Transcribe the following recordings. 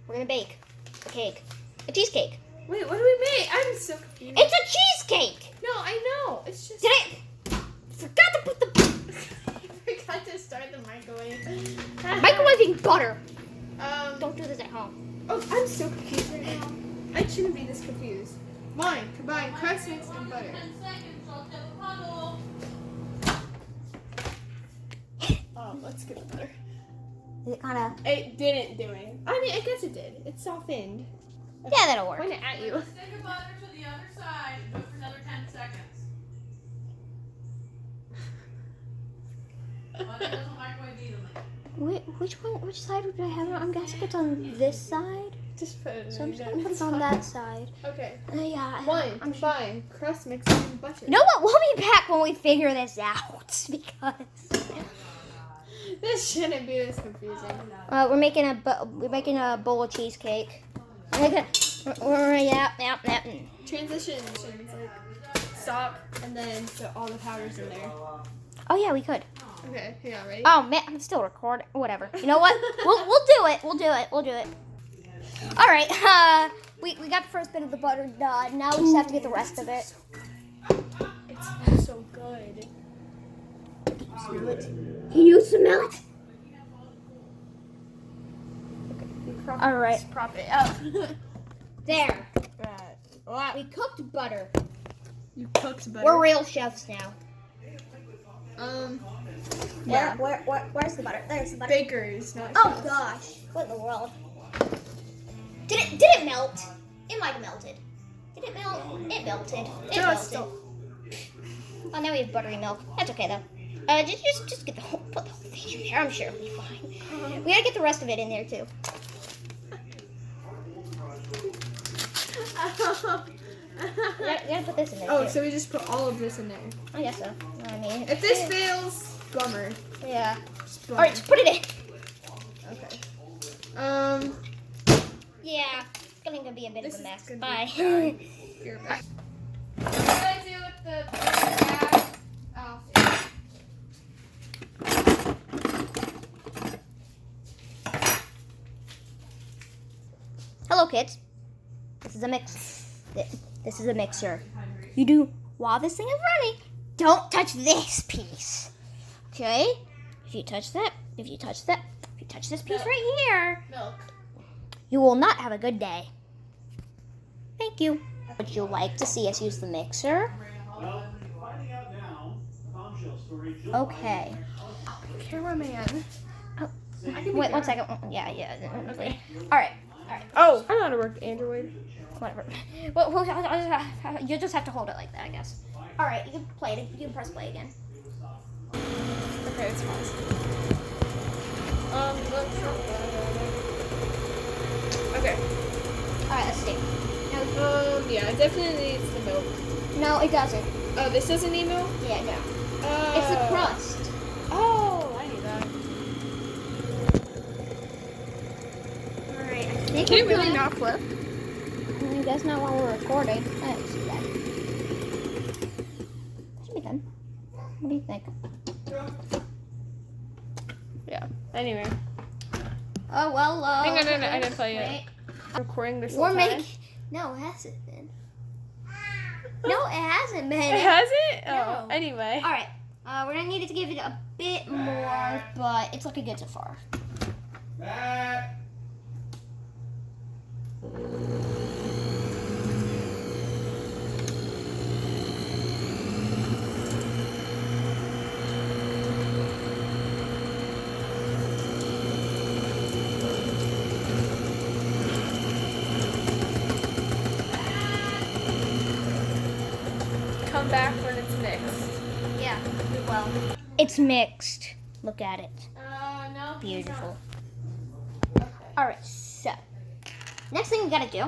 We're gonna bake a cake. A cheesecake. Wait, what do we make? I'm so confused. It's a cheesecake! No, I know. It's just. Did I forgot to put the I forgot to start the microwave. microwaving butter. Don't. Don't do this at home. Oh, I'm so confused right now. I shouldn't be this confused. Wine, combine crust mix and butter. 10 seconds, I'll have a puddle. Oh, let's get the butter. Is it kinda It didn't do it. I mean, I guess it did. It softened. yeah, that'll work. Point it at you. Stick your butter to the other side and do it for another 10 seconds. Butter doesn't microwave evenly. Which side would I have it on? I'm guessing it's on this side. Just put it So I'm just there. gonna put it on that side. Okay. Yeah. Wine, combine crust mix and butter. You know what? We'll be back when we figure this out because This shouldn't be this confusing. we're making a bowl of cheesecake. Yeah. Transitions and like stop and then put all the powders in there. Oh yeah, we could. Okay, yeah, ready? Oh man, I'm still recording. Whatever. You know what? We'll do it. We'll do it. All right. We got the first bit of the butter done. Now we just have to get the rest of it. It smells so good. Smell it. Can you smell it? All right. Prop it up. There. Right. Wow. We cooked butter. You cooked butter. We're real chefs now. Yeah. Where's the butter? There's the butter. Bakers, not Oh chefs. gosh. What in the world? Did it melt? It might have melted. Did it melt? It melted. It No, it's melted. still. Oh, now we have buttery milk. That's okay though. Just get put the whole thing in there. I'm sure it'll be fine. We gotta get the rest of it in there too. We gotta put this in there Oh, too. so we just put all of this in there. I guess so. I mean, If this fails, bummer. yeah. Just All bummer. right, just put it in. Okay. Yeah, it's gonna be a bit This of a is mess. gonna be Bye. You're back. What do I do with the gas? Oh, Hello, kids. This is a mix. This is a mixer. You do while this thing is running. Don't touch this piece. Okay? If you touch this piece right here, Milk. you will not have a good day. Thank you. Would you like to see us use the mixer? Okay. Cameraman. Wait, 1 second. Yeah. All right. Oh, I know how to work Android. Whatever. You just have to hold it like that, I guess. All right, you can play it. You can press play again. Okay, it's fine. Okay. All right, let's see. Yeah, it definitely needs the milk. No, it doesn't. Oh, this doesn't need milk? Yeah, no. It's the crust. Oh, I knew that. All right, I think Can it we're really good. not flip? I guess not while we're recording. I don't see that. Should be done. What do you think? Yeah. Anyway. Oh well. Hang on, I didn't play wait. it. Recording this We're whole time. making. No, it hasn't been. No, it hasn't been. It hasn't? No. Oh, anyway. All right. We're gonna need to give it a bit more, but it's looking good so far. Come back when it's mixed. Yeah, we will. It's mixed. Look at it. No. Beautiful. All right, so next thing we gotta do,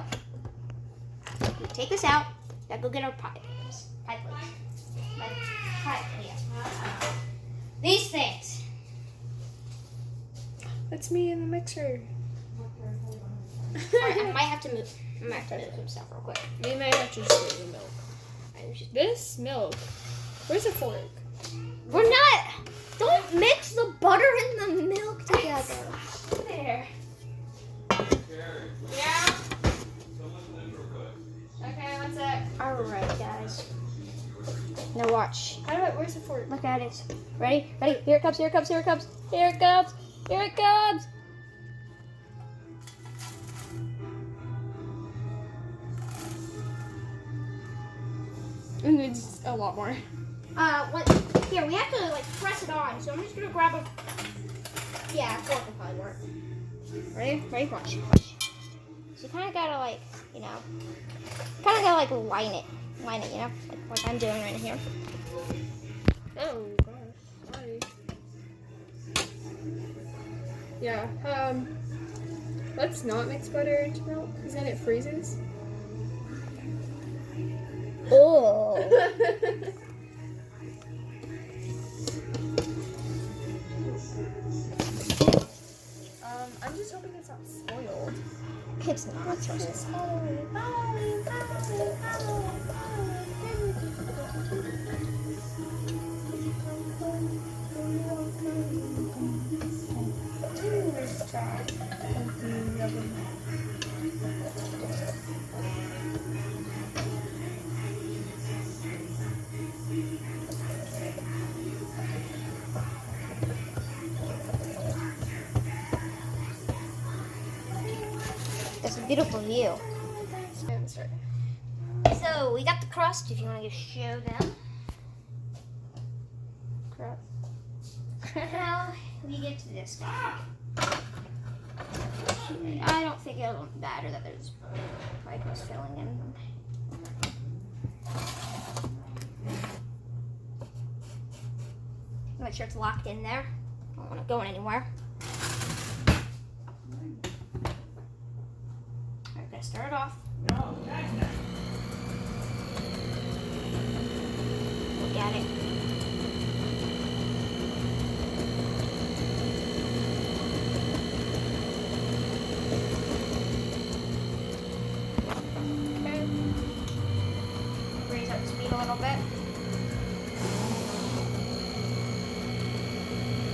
we take this out. Gotta go get our pie plates. Yeah. These things. That's me in the mixer. All right, I might have to move. I might have to move some stuff real quick. We might have to just do the milk. This milk. Where's the fork? We're not. Don't mix the butter and the milk together. There. watch. Where's the fork? Look at it. Ready? Ready? Here it comes, here it comes, here it comes. Here it comes. Here it comes. It's a lot more. Here, we have to like press it on. So I'm just gonna grab a. Yeah, a fork will probably work. Ready? Ready? Watch. Watch. So you kind of gotta like, you know, line it, you know, like I'm doing right here. Oh gosh, sorry. Yeah. Let's not mix butter into milk because then it freezes. Oh. I'm just hoping it's not spoiled. It's not. It's not. That's a beautiful view. So we got the crust. If you want to just show them. Now we get to this guy. I don't think it'll matter that there's micros filling in. Make sure it's locked in there. Don't want it going anywhere. I'm gonna start it off. Look at it. Okay. Raise up the speed a little bit.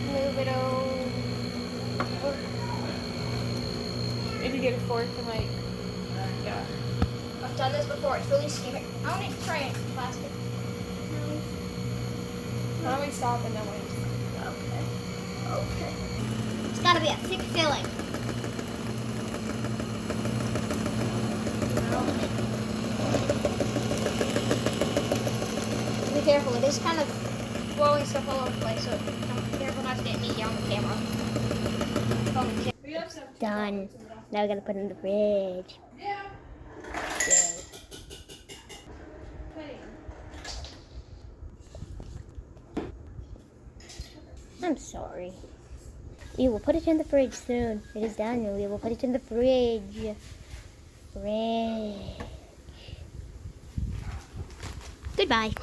Move it over. Maybe get a fork and like, yeah. I've done this before. It's really scary. I want to try it. Plastic. Why don't we stop and then wait? Okay. Okay. It's got to be a thick filling. Be careful. It is kind of blowing stuff all over the place, so be careful not to get me on the camera. Done. Now we gotta put it in the fridge. Yeah. Yay. I'm sorry. We will put it in the fridge soon. It is done. We will put it in the fridge. Fridge. Goodbye.